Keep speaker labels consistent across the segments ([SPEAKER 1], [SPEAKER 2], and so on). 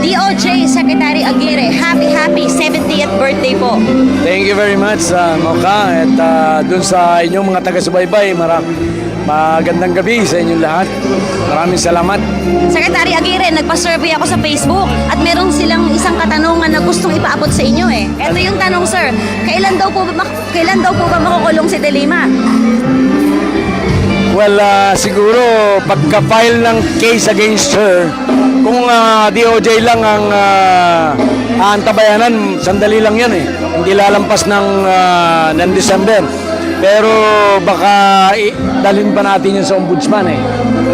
[SPEAKER 1] DOJ Secretary Aguirre, happy 70th birthday po.
[SPEAKER 2] Thank you very much, Mocha. At dun sa inyong mga taga-subaybay, magandang gabi sa inyong lahat. Maraming salamat.
[SPEAKER 1] Secretary Aguirre, nagpa-survey ako sa Facebook at meron silang isang katanungan na gustong ipaabot sa inyo eh. Ito yung tanong, sir. Kailan daw po ba makukulong si De Lima?
[SPEAKER 2] Well, siguro pagka-file ng case against her, kung DOJ lang ang aantabayanan, sandali lang yan eh. Hindi lalampas ng December. Pero baka dalhin pa natin yun sa ombudsman eh.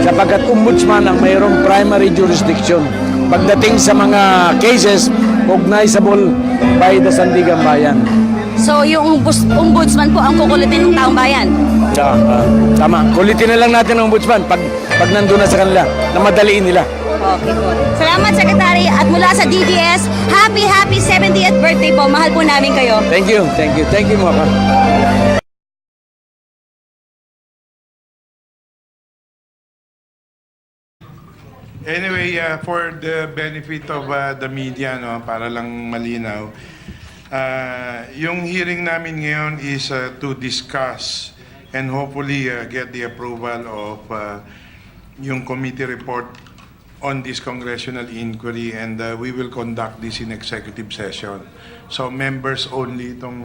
[SPEAKER 2] Sapagkat ombudsman ang mayroong primary jurisdiction pagdating sa mga cases cognizable by the Sandigan Bayan.
[SPEAKER 1] So yung ombudsman po ang kukulitin ng taong bayan?
[SPEAKER 2] Tama. Kulitin na lang natin ang ombudsman pag nandun na sa kanila, na madaliin nila.
[SPEAKER 1] Okay po. Salamat, Secretary. At mula sa DDS, happy 70th birthday po. Mahal po namin kayo.
[SPEAKER 2] Thank you, Mocha.
[SPEAKER 3] Anyway, for the benefit of the media, no, para lang malinaw, yung hearing namin ngayon is to discuss and hopefully get the approval of yung committee report on this congressional inquiry, and we will conduct this in executive session. So members only itong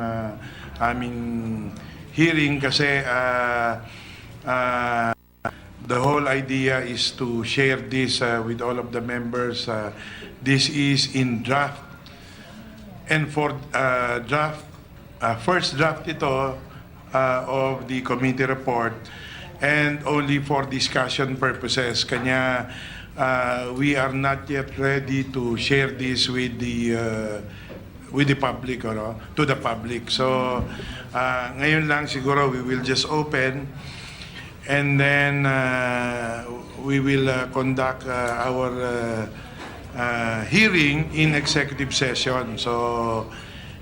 [SPEAKER 3] aming hearing kasi the whole idea is to share this with all of the members. This is in draft. And for first draft ito of the committee report, and only for discussion purposes. Kanya we are not yet ready to share this with the public, to the public. So ngayon lang siguro we will just open. And then we will conduct our hearing in executive session. So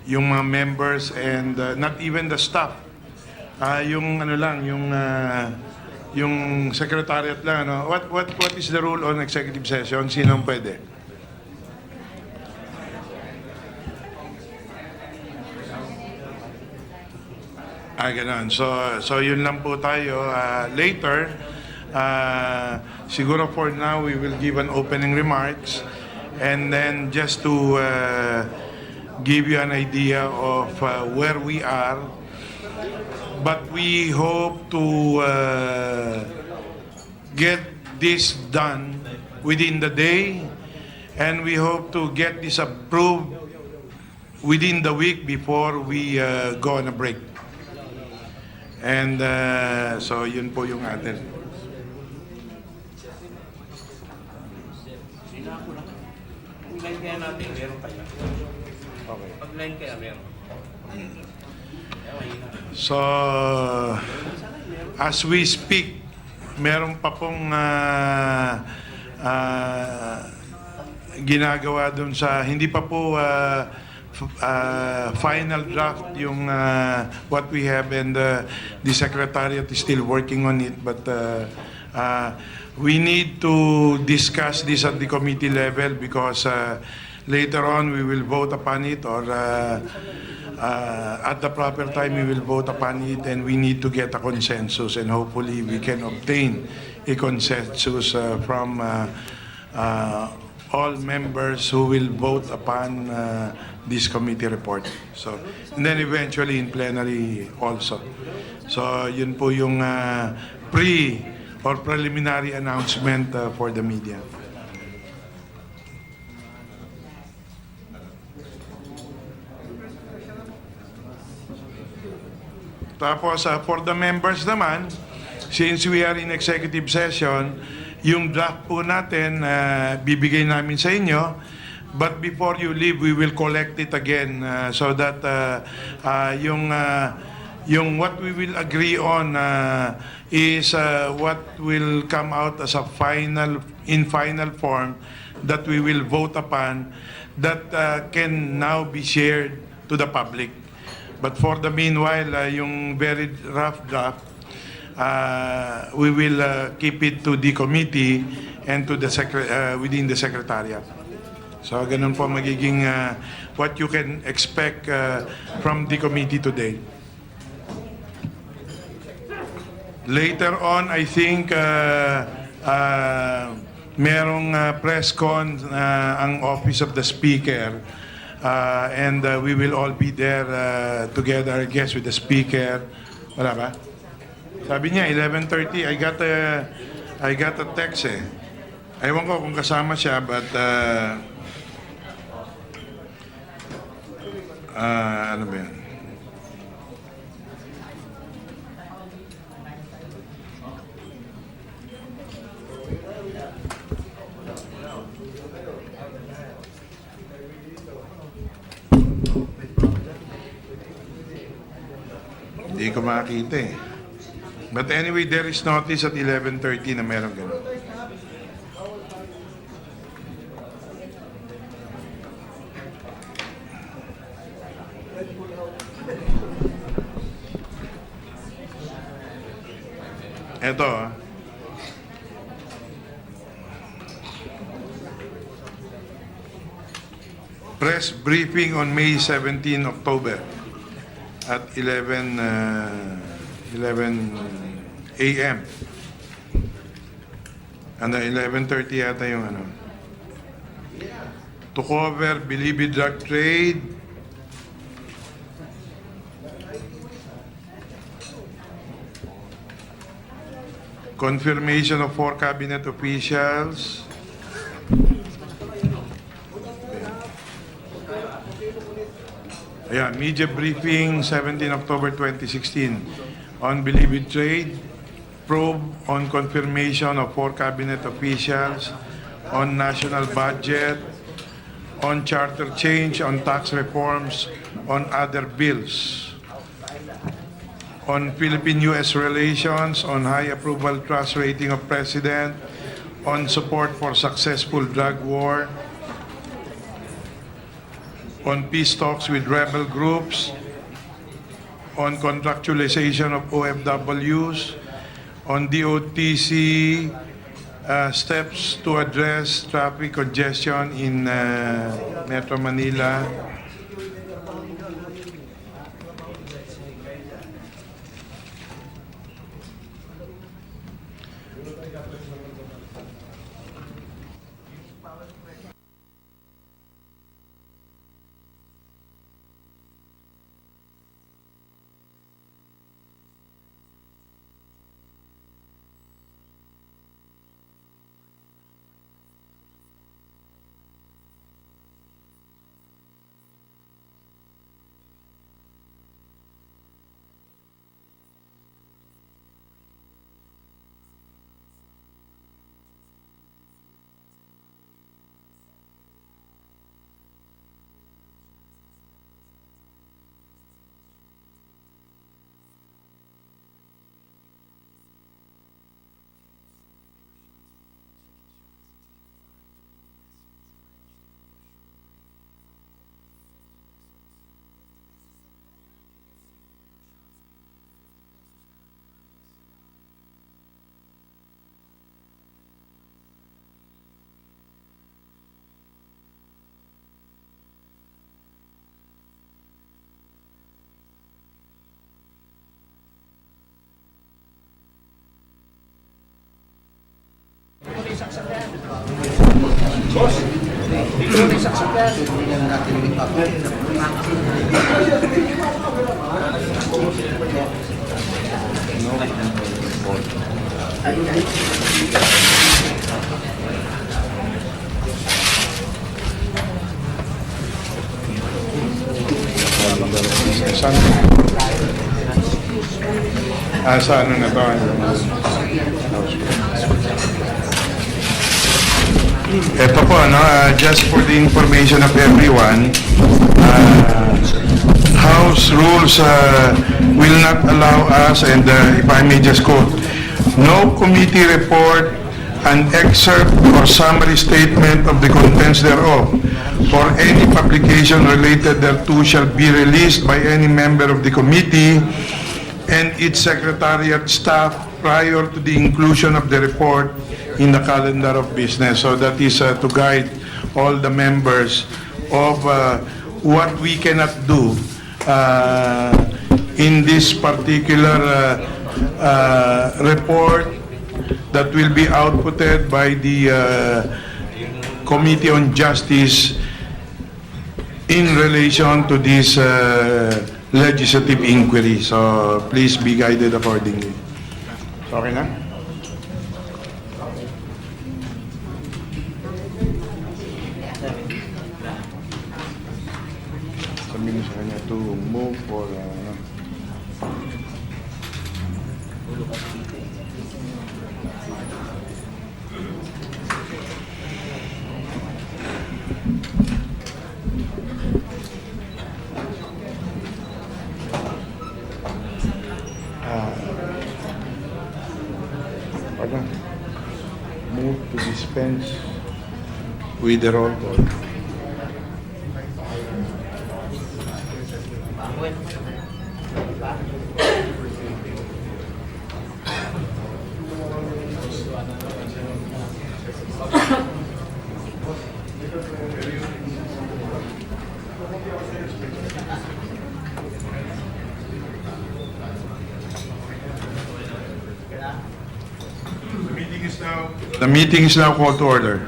[SPEAKER 3] yung mga members and not even the staff, yung ano lang, yung secretariat lang, ano. What is the rule on executive session? Sinong pwede? Ganun. So yun lang po tayo. Later, siguro for now, we will give an opening remarks, and then just to give you an idea of where we are. But we hope to get this done within the day, and we hope to get this approved within the week before we go on a break. And so yun po yung atin.
[SPEAKER 4] Pag-line kaya natin, meron kaya.
[SPEAKER 3] Okay.
[SPEAKER 4] Pag-line kaya meron.
[SPEAKER 3] So, as we speak, meron pa pong ginagawa dun sa, hindi pa po final draft yung what we have, and the secretariat is still working on it, but we need to discuss this at the committee level, because later on we will vote upon it, or at the proper time we will vote upon it, and we need to get a consensus, and hopefully we can obtain a consensus from all members who will vote upon this committee report. So, and then eventually in plenary also. So, yun po yung preliminary announcement for the media. Tapos, for the members naman, since we are in executive session, yung draft po natin, bibigay namin sa inyo. But before you leave, we will collect it again so that yung what we will agree on is what will come out as a final form that we will vote upon, that can now be shared to the public. But for the meanwhile, yung very rough draft, we will keep it to the committee and to the within the secretariat. So ganun po magiging what you can expect from the committee today. Later on, I think merong press con ang Office of the Speaker, and we will all be there together, I guess, with the Speaker. Wala ba? Sabi niya 11:30. I got a text eh. Ewan ko kung kasama siya, but ano ba yan? Hindi ko makita eh. But anyway, there is notice at 11:30 na meron ganun. Ito press briefing on May 17 October at 11 a.m. Ano, 11:30 yata yung ano. To cover Bilibid drug trade, confirmation of 4 cabinet officials, ayan, media briefing 17 October 2016 on Bilibid trade, probe on confirmation of 4 cabinet officials, on national budget, on charter change, on tax reforms, on other bills, on Philippine-US relations, on high approval trust rating of President, on support for successful drug war, on peace talks with rebel groups, on contractualization of OFWs, on DOTC steps to address traffic congestion in Metro Manila, sa ano na to? Ito po, just for the information of everyone, House rules will not allow us, and if I may just quote, no committee report, an excerpt or summary statement of the contents thereof, or any publication related thereto shall be released by any member of the committee and its secretariat staff prior to the inclusion of the report in the calendar of business. So that is to guide all the members of what we cannot do in this particular report that will be outputted by the Committee on Justice in relation to this legislative inquiry. So please be guided accordingly. Okay na? Sabihin sa kanya to move for move to dispense with the roll call. The meeting is now called to order.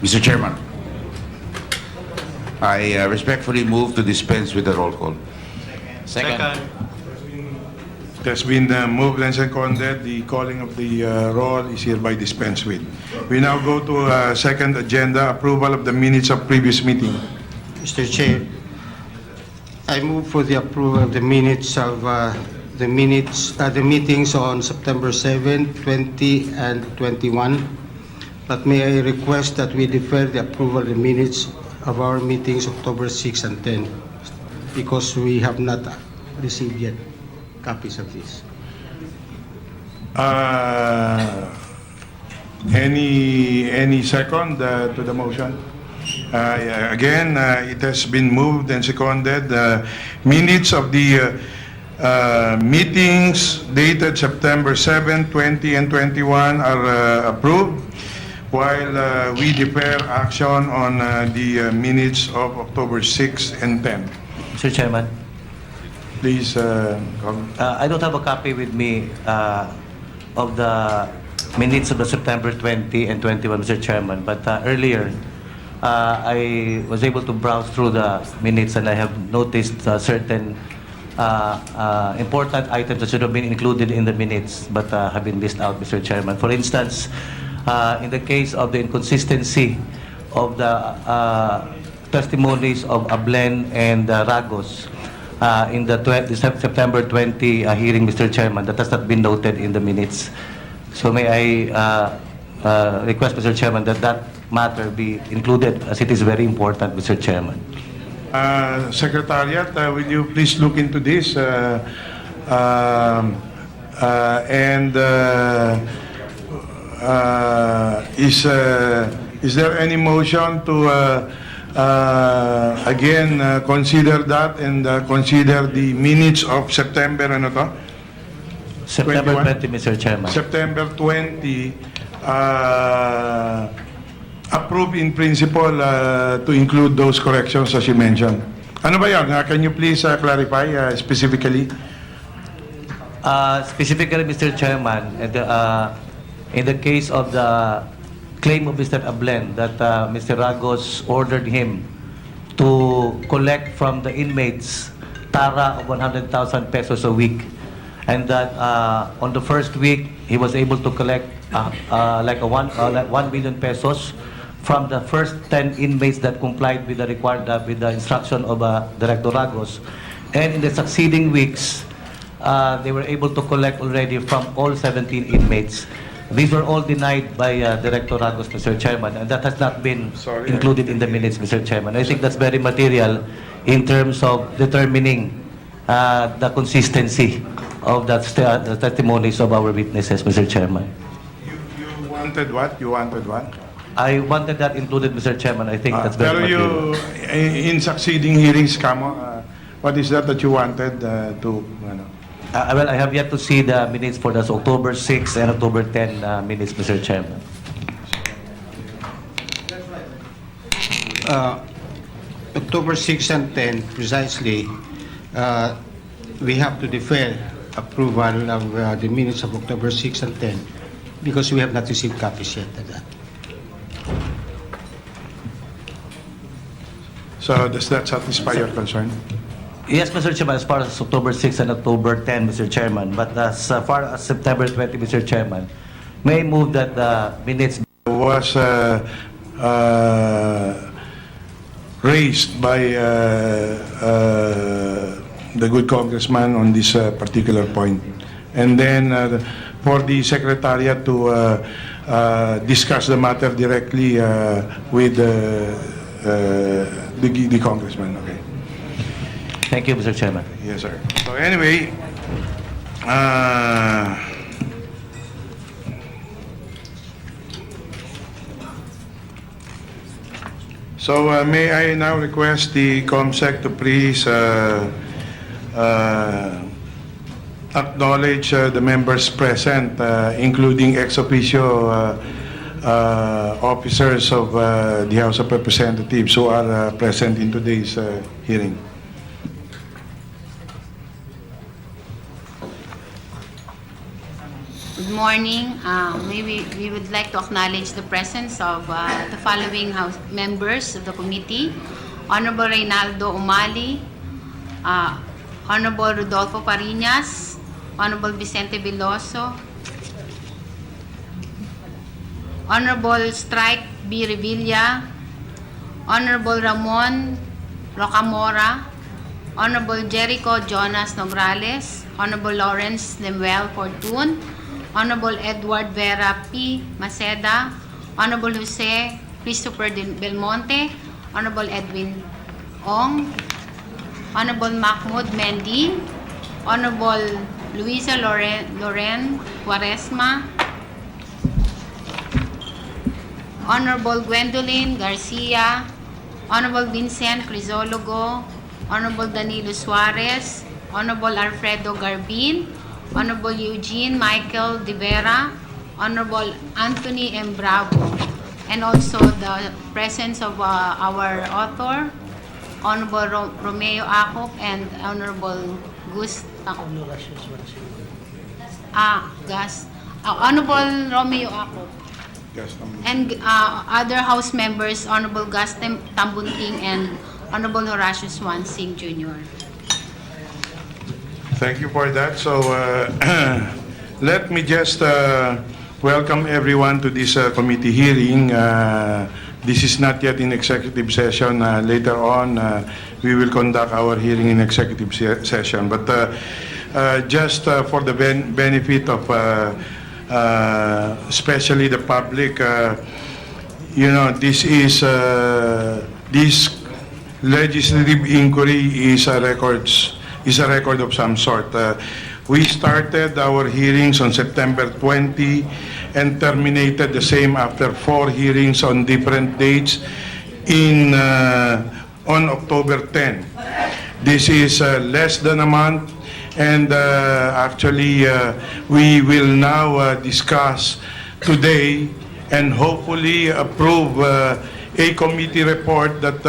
[SPEAKER 5] Mr. Chairman, I respectfully move to dispense with the roll call.
[SPEAKER 4] Second.
[SPEAKER 3] It has been moved and seconded. The calling of the roll is hereby dispensed with. We now go to second agenda, approval of the minutes of previous meeting.
[SPEAKER 6] Mr. Chair, I move for the approval of the minutes of the meetings on September 7, 20, and 21. But may I request that we defer the approval of the minutes of our meetings October 6 and 10 because we have not received yet copies of this.
[SPEAKER 3] Any second to the motion? Again, it has been moved and seconded. Minutes of the meetings dated September 7, 20, and 21 are approved, while we defer action on the minutes of October 6 and 10.
[SPEAKER 4] Mr. Chairman,
[SPEAKER 3] Please comment.
[SPEAKER 4] I don't have a copy with me of the minutes of the September 20 and 21, Mr. Chairman, but earlier I was able to browse through the minutes and I have noticed certain important items that should have been included in the minutes but have been missed out, Mr. Chairman. For instance, in the case of the inconsistency of the testimonies of Ablen and Ragos in the September 20 hearing, Mr. Chairman, that has not been noted in the minutes. So may I request, Mr. Chairman, that that matter be included as it is very important, Mr. Chairman.
[SPEAKER 3] Secretariat, will you please look into this? Is there any motion to again consider that and consider the minutes of September ano to?
[SPEAKER 4] September
[SPEAKER 3] 21?
[SPEAKER 4] 20, Mr. Chairman.
[SPEAKER 3] September 20 approve in principle to include those corrections as you mentioned. Ano ba yun? Can you please clarify specifically?
[SPEAKER 4] Specifically, Mr. Chairman, in the case of the claim of Mr. Ablen that Mr. Ragos ordered him to collect from the inmates tara of 100,000 pesos a week, and that on the first week he was able to collect like 1 million pesos from the first 10 inmates that complied with the required with the instruction of Director Ragos, and in the succeeding weeks they were able to collect already from all 17 inmates. These were all denied by Director Ragos, Mr. Chairman, and that has not been included in the minutes, Mr. Chairman. I think that's very material in terms of determining the consistency of the testimonies of our witnesses, Mr. Chairman.
[SPEAKER 3] You wanted what? You wanted what?
[SPEAKER 4] I wanted that included, Mr. Chairman. I think that's very
[SPEAKER 3] Pero
[SPEAKER 4] material.
[SPEAKER 3] in succeeding hearings, Kamo, what is that you wanted to, ano?
[SPEAKER 4] Well, I have yet to see the minutes for the October 6 and October 10 minutes, Mr. Chairman.
[SPEAKER 6] October 6 and 10, precisely, we have to defer approval of the minutes of October 6 and 10 because we have not received copies yet of that.
[SPEAKER 3] So does that satisfy your concern?
[SPEAKER 4] Yes, Mr. Chairman, as far as October 6 and October 10, Mr. Chairman, but as far as September 20, Mr. Chairman, may I move that the minutes
[SPEAKER 3] Was raised by the good congressman on this particular point. And then for the secretariat to discuss the matter directly with the congressman. Okay.
[SPEAKER 4] Thank you, Mr. Chairman.
[SPEAKER 3] Yes, sir. So anyway, may I now request the COMSEC to please acknowledge the members present, including ex officio officers of the House of Representatives who are present in today's hearing.
[SPEAKER 7] Good morning. We would like to acknowledge the presence of the following House members of the committee: Honorable Reynaldo Umali, Honorable Rodolfo Parinas, Honorable Vicente Veloso, Honorable Strike B. Revilla, Honorable Ramon Rocamora, Honorable Jericho Jonas Nograles, Honorable Lawrence Lemuel Fortun, Honorable Edward Vera P. Maceda, Honorable Jose Christopher Belmonte, Honorable Edwin Ong, Honorable Mahmoud Mendy, Honorable Luisa Loren Quaresma, Honorable Gwendolyn Garcia, Honorable Vincent Crisologo, Honorable Danilo Suarez, Honorable Alfredo Garbin, Honorable Eugene Michael De Vera, Honorable Anthony M. Bravo, and also the presence of our author, Honorable Romeo Acop, and Honorable Honorable Romeo Acop,
[SPEAKER 3] Yes,
[SPEAKER 7] and other House members, Honorable Gus Tambunting and Honorable Horacio Swansing Jr.
[SPEAKER 3] Thank you for that. So let me just welcome everyone to this committee hearing. This is not yet in executive session. Later on, we will conduct our hearing in executive session. But just for the benefit of especially the public, this legislative inquiry is a record of some sort. We started our hearings on September 20 and terminated the same after 4 hearings on different dates on October 10. This is less than a month, and actually we will now discuss today and hopefully approve a committee report that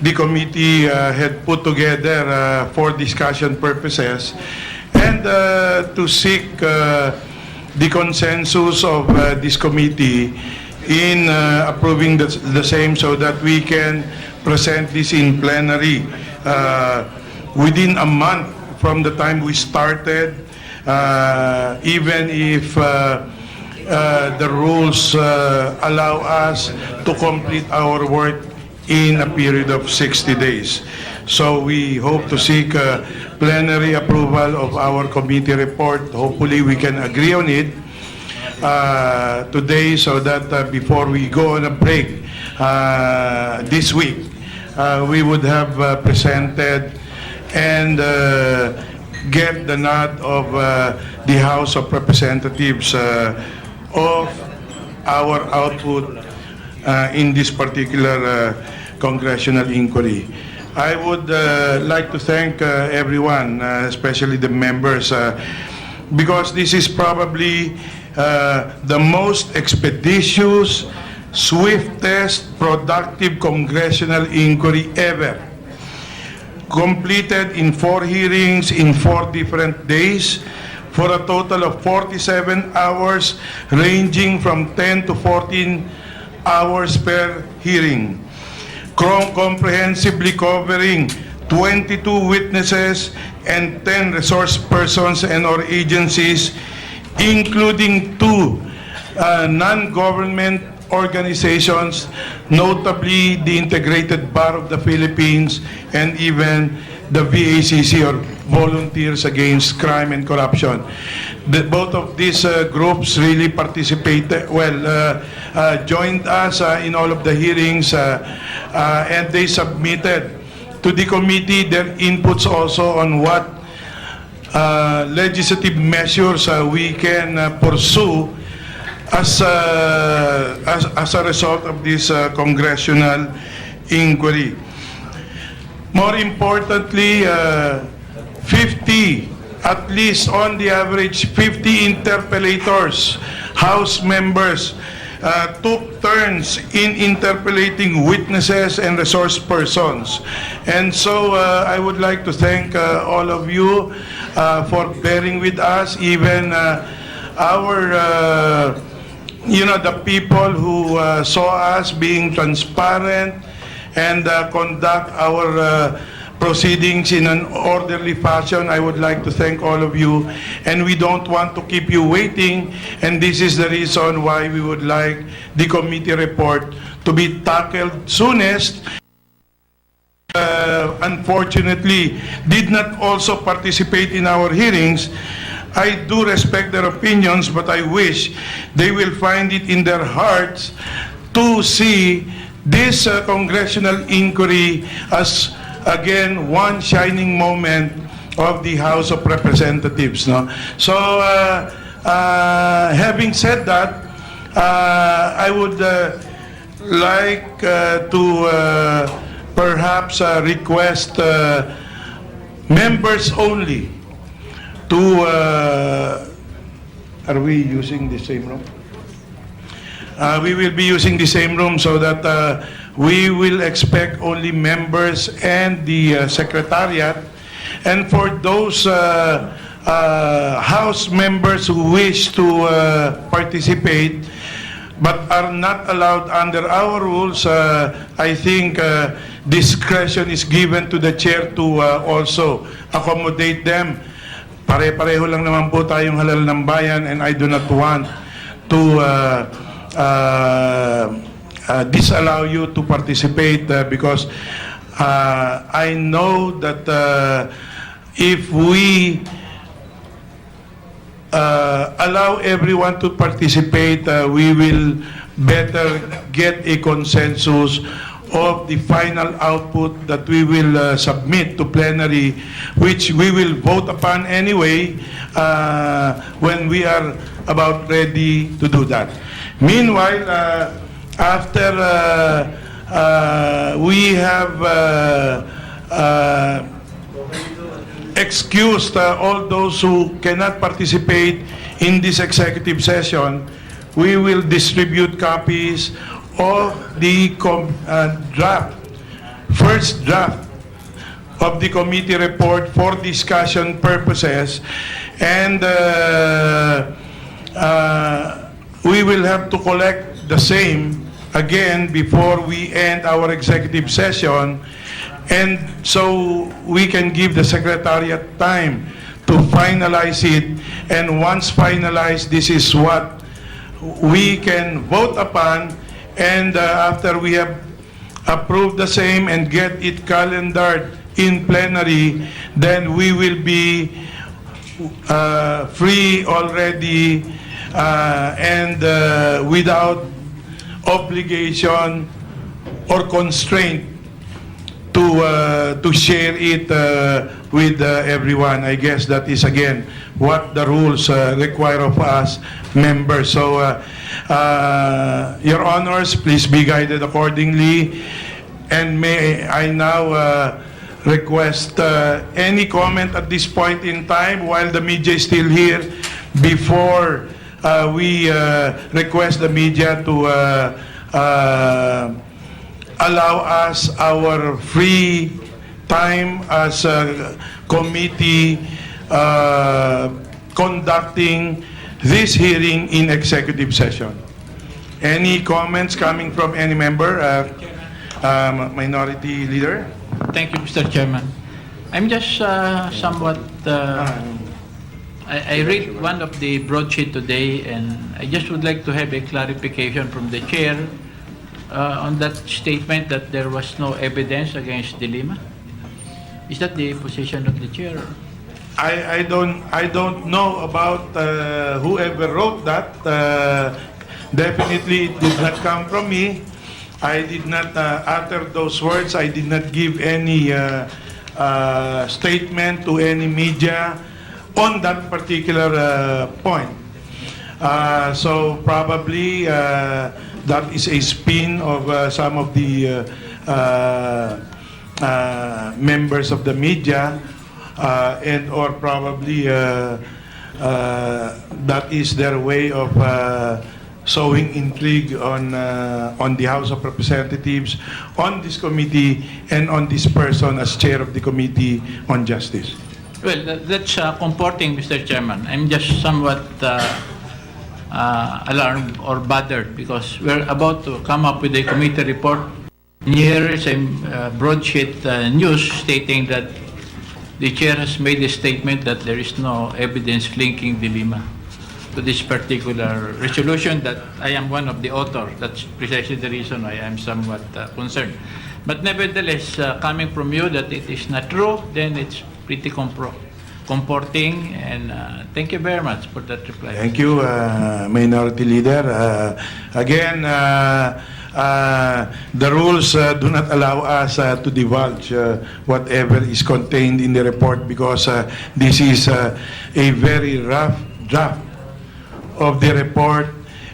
[SPEAKER 3] the committee had put together for discussion purposes, and to seek the consensus of this committee in approving the same so that we can present this in plenary within a month from the time we started, even if the rules allow us to complete our work in a period of 60 days. So we hope to seek plenary approval of our committee report. Hopefully we can agree on it today so that before we go on a break this week, we would have presented and get the nod of the House of Representatives of our output in this particular congressional inquiry. I would like to thank everyone, especially the members, because this is probably the most expeditious, swiftest, productive congressional inquiry ever. Completed in 4 hearings in 4 different days for a total of 47 hours, ranging from 10 to 14 hours per hearing. Comprehensively covering 22 witnesses and 10 resource persons and or agencies, including 2 non-government organizations, notably the Integrated Bar of the Philippines and even the VACC, or Volunteers Against Crime and Corruption. Both of these groups really participated, joined us in all of the hearings, and they submitted to the committee their inputs also on what legislative measures we can pursue as a result of this congressional inquiry. More importantly, 50, at least on the average, 50 interpellators, House members, took turns in interpellating witnesses and resource persons. And so I would like to thank all of you for bearing with us, even the people who saw us being transparent and conduct our proceedings in an orderly fashion. I would like to thank all of you, and we don't want to keep you waiting, and this is the reason why we would like the committee report to be tackled soonest. Unfortunately, did not also participate in our hearings. I do respect their opinions, but I wish they will find it in their hearts to see this congressional inquiry as, again, one shining moment of the House of Representatives. No? So, having said that, I would like to perhaps request members only to, are we using the same room? We will be using the same room so that we will expect only members and the secretariat. And for those House members who wish to participate but are not allowed under our rules, I think discretion is given to the chair to also accommodate them. Pare-pareho lang naman po tayong halal ng bayan, and I do not want to disallow you to participate because I know that if we allow everyone to participate, we will better get a consensus of the final output that we will submit to plenary, which we will vote upon anyway when we are about ready to do that. Meanwhile, after we have excused all those who cannot participate in this executive session, we will distribute copies of the first draft of the committee report for discussion purposes, and we will have to collect the same again before we end our executive session, and so we can give the secretariat time to finalize it, and once finalized, this is what we can vote upon. And after we have approved the same and get it calendared in plenary, then we will be free already and without obligation or constraint to share it with everyone. I guess that is again what the rules require of us members. So, Your Honors, please be guided accordingly. And may I now request any comment at this point in time while the media is still here before we request the media to allow us our free time as a committee conducting this hearing in executive session. Any comments coming from any member? Minority Leader?
[SPEAKER 8] Thank you, Mr. Chairman. I'm just somewhat... I read one of the broadsheet today, and I just would like to have a clarification from the chair on that statement that there was no evidence against De Lima. Is that the position of the chair?
[SPEAKER 3] I don't know about whoever wrote that. Definitely it did not come from me. I did not utter those words. I did not give any statement to any media on that particular point. So probably that is a spin of some of the members of the media, and or probably that is their way of sowing intrigue on the House of Representatives, on this committee, and on this person as chair of the Committee on Justice.
[SPEAKER 8] Well, that's comforting, Mr. Chairman. I'm just somewhat alarmed or bothered because we're about to come up with a committee report. Here is a broadsheet news stating that the chair has made a statement that there is no evidence linking De Lima to this particular resolution, that I am one of the authors. That's precisely the reason I am somewhat concerned. But nevertheless, coming from you that it is not true, then it's pretty comforting, and thank you very much for that reply.
[SPEAKER 3] Thank you, Minority Leader. Again, the rules do not allow us to divulge whatever is contained in the report because this is a very rough draft of the report,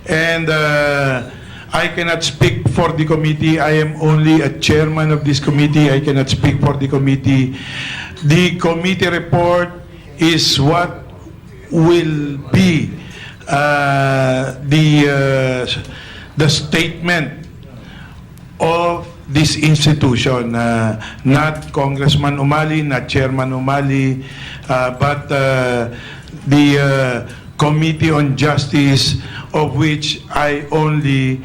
[SPEAKER 3] and I cannot speak for the committee. I am only a chairman of this committee. I cannot speak for the committee. The committee report is what will be the statement of this institution, not Congressman Umali, not Chairman Umali, but the Committee on Justice, of which I only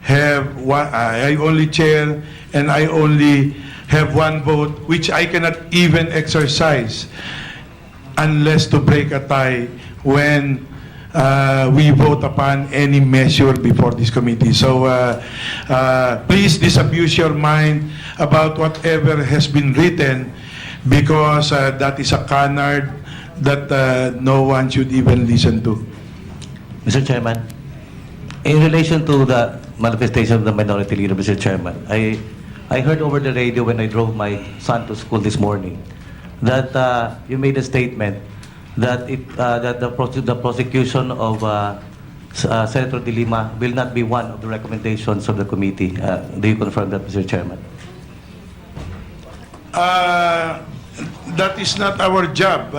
[SPEAKER 3] have one, I only chair, and I only have one vote, which I cannot even exercise unless to break a tie when we vote upon any measure before this committee. So please disabuse your mind about whatever has been written, because that is a canard that no one should even listen to.
[SPEAKER 4] Mr. Chairman, in relation to the manifestation of the Minority Leader, Mr. Chairman, I heard over the radio when I drove my son to school this morning that you made a statement that the prosecution of Senator De Lima will not be one of the recommendations of the committee. Do you confirm that, Mr. Chairman?
[SPEAKER 3] That is not our job.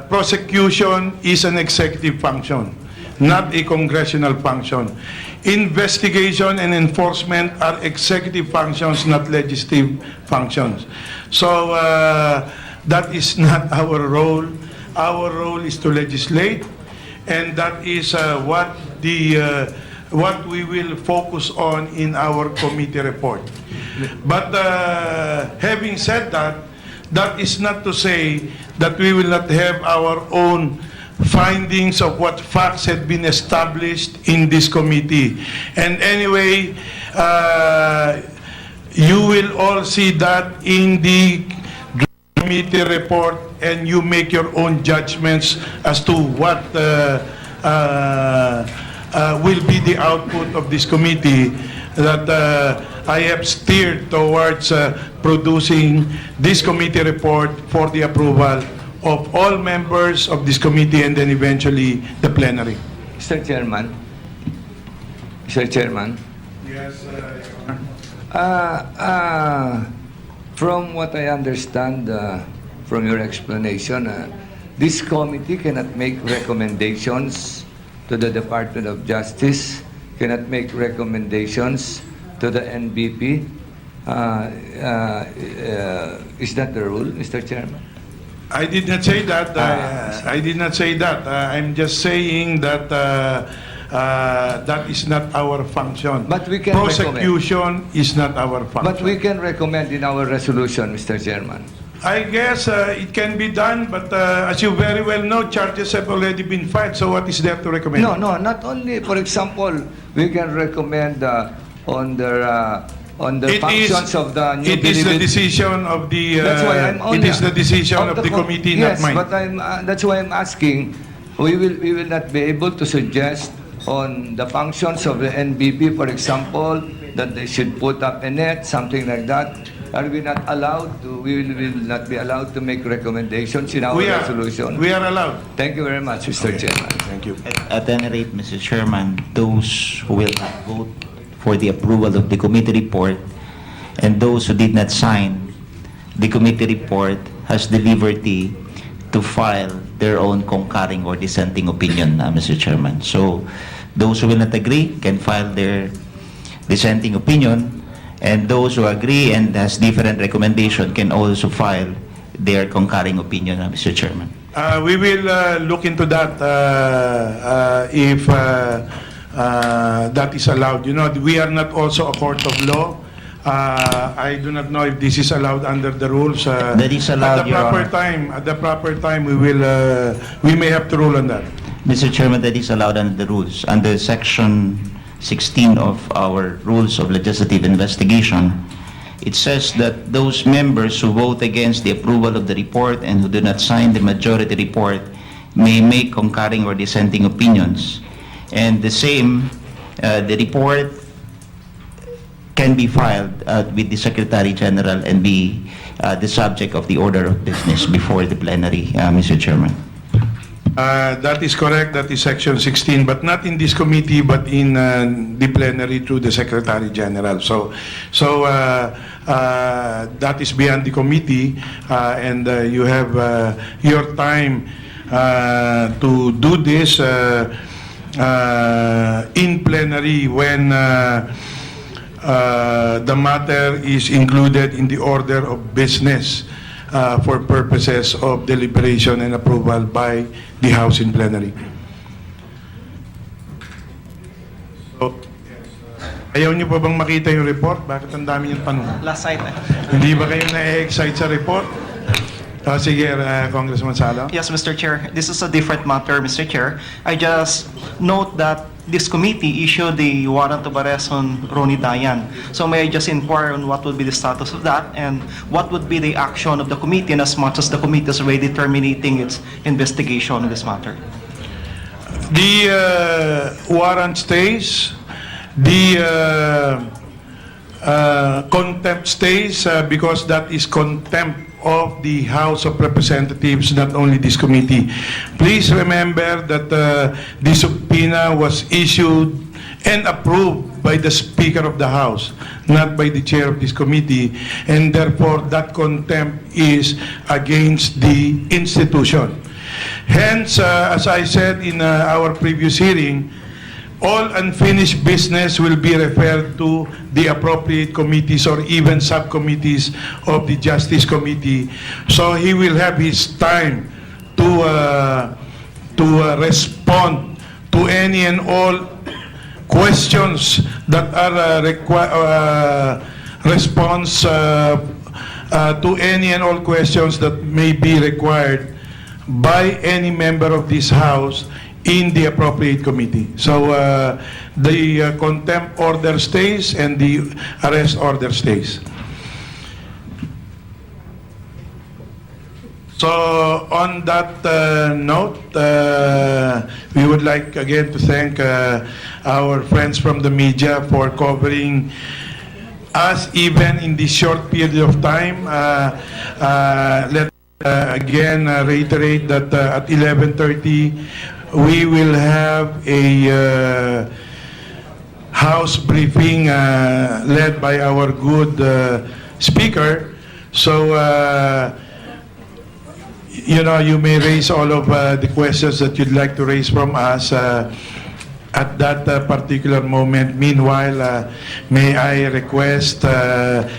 [SPEAKER 3] Prosecution is an executive function, not a congressional function. Investigation and enforcement are executive functions, not legislative functions. So that is not our role. Our role is to legislate, and that is what we will focus on in our committee report. But having said that, that is not to say that we will not have our own findings of what facts had been established in this committee. And anyway, you will all see that in the committee report, and you make your own judgments as to what will be the output of this committee that I have steered towards producing this committee report for the approval of all members of this committee and then eventually the plenary.
[SPEAKER 9] Mr. Chairman. Mr. Chairman.
[SPEAKER 3] Yes,
[SPEAKER 9] From what I understand from your explanation, this committee cannot make recommendations to the Department of Justice, cannot make recommendations to the NBP. Is that the rule, Mr. Chairman?
[SPEAKER 3] I did not say that. I did not say that. I'm just saying that that is not our function.
[SPEAKER 9] But we can
[SPEAKER 3] Prosecution is not our function.
[SPEAKER 9] But we can recommend in our resolution, Mr. Chairman.
[SPEAKER 3] I guess it can be done, but as you very well know, charges have already been filed. So what is there to recommend?
[SPEAKER 9] No, not only. For example, we can recommend on the functions of the new
[SPEAKER 3] It is the decision of the.
[SPEAKER 9] That's why I'm only,
[SPEAKER 3] it is the decision of the committee,
[SPEAKER 9] yes,
[SPEAKER 3] not mine.
[SPEAKER 9] but that's why I'm asking. We will not be able to suggest on the functions of the NBP, for example, that they should put up a net, something like that. Are we not allowed to? We will not be allowed to make recommendations in our resolution.
[SPEAKER 3] We are allowed.
[SPEAKER 9] Thank you very much, Mr. Chairman.
[SPEAKER 3] Thank you.
[SPEAKER 10] At any rate, Mr. Chairman, those who will not vote for the approval of the committee report and those who did not sign the committee report has the liberty to file their own concurring or dissenting opinion, Mr. Chairman. So those who will not agree can file their dissenting opinion, and those who agree and has different recommendation can also file their concurring opinion, Mr. Chairman.
[SPEAKER 3] We will look into that if that is allowed. You know, we are not also a court of law. I do not know if this is allowed under the rules.
[SPEAKER 10] That is allowed, Your Honor.
[SPEAKER 3] At the proper time, we will. We may have to rule on that.
[SPEAKER 10] Mr. Chairman, that is allowed under the rules. Under Section 16 of our Rules of Legislative Investigation, it says that those members who vote against the approval of the report and who do not sign the majority report may make concurring or dissenting opinions. And the same, the report can be filed with the Secretary General and be the subject of the order of business before the plenary, Mr. Chairman.
[SPEAKER 3] That is correct. That is Section 16, but not in this committee, but in the plenary through the Secretary General. So that is beyond the committee, and you have your time to do this in plenary when the matter is included in the order of business for purposes of deliberation and approval by the House in plenary. So, ayaw niyo pa bang makita yung report? Bakit ang dami yung tanong?
[SPEAKER 11] Last item.
[SPEAKER 3] Hindi ba kayo na-excite sa report? Sige, Congressman Salo.
[SPEAKER 11] Yes, Mr. Chair. This is a different matter, Mr. Chair. I just note that this committee issued the warrant of arrest on Ronnie Dayan. So may I just inquire on what would be the status of that and what would be the action of the committee in as much as the committee is already terminating its investigation on this matter?
[SPEAKER 3] The warrant stays. The contempt stays because that is contempt of the House of Representatives, not only this committee. Please remember that the subpoena was issued and approved by the Speaker of the House, not by the chair of this committee, and therefore that contempt is against the institution. Hence, as I said in our previous hearing, all unfinished business will be referred to the appropriate committees or even subcommittees of the Justice Committee. So he will have his time to respond to any and all questions that are response to any and all questions that may be required by any member of this House in the appropriate committee. So the contempt order stays and the arrest order stays. So on that note, we would like again to thank our friends from the media for covering us even in this short period of time. Let again reiterate that at 11:30 we will have a House briefing led by our good Speaker. So, you know, you may raise all of the questions that you'd like to raise from us at that particular moment. Meanwhile, may I request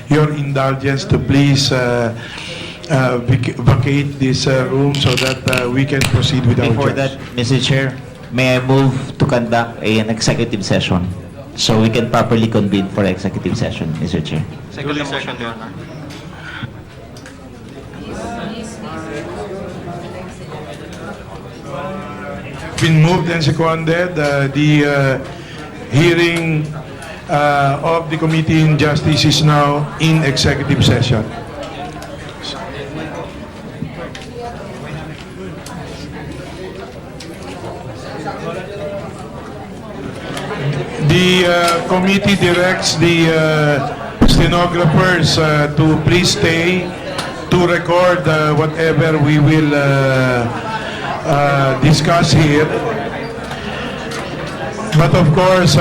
[SPEAKER 3] your indulgence to please vacate this room so that we can proceed with our
[SPEAKER 10] Before
[SPEAKER 3] judge.
[SPEAKER 10] that, Mr. Chair, may I move to conduct an executive session so we can properly convene for executive session, Mr. Chair.
[SPEAKER 11] Second motion, Your Honor.
[SPEAKER 3] Been moved and seconded. The hearing of the Committee on Justice is now in executive session. The committee directs the stenographers to please stay to record whatever we will discuss here. But of course,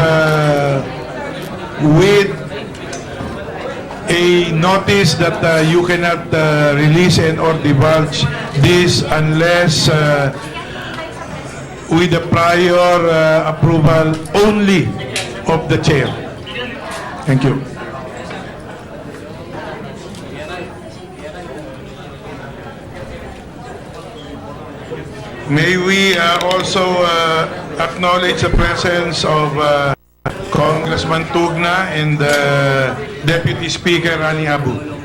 [SPEAKER 3] with a notice that you cannot release and or divulge this unless with the prior approval only of the chair. Thank you. May we also acknowledge the presence of Congressman Tugna and Deputy Speaker Rani Abu.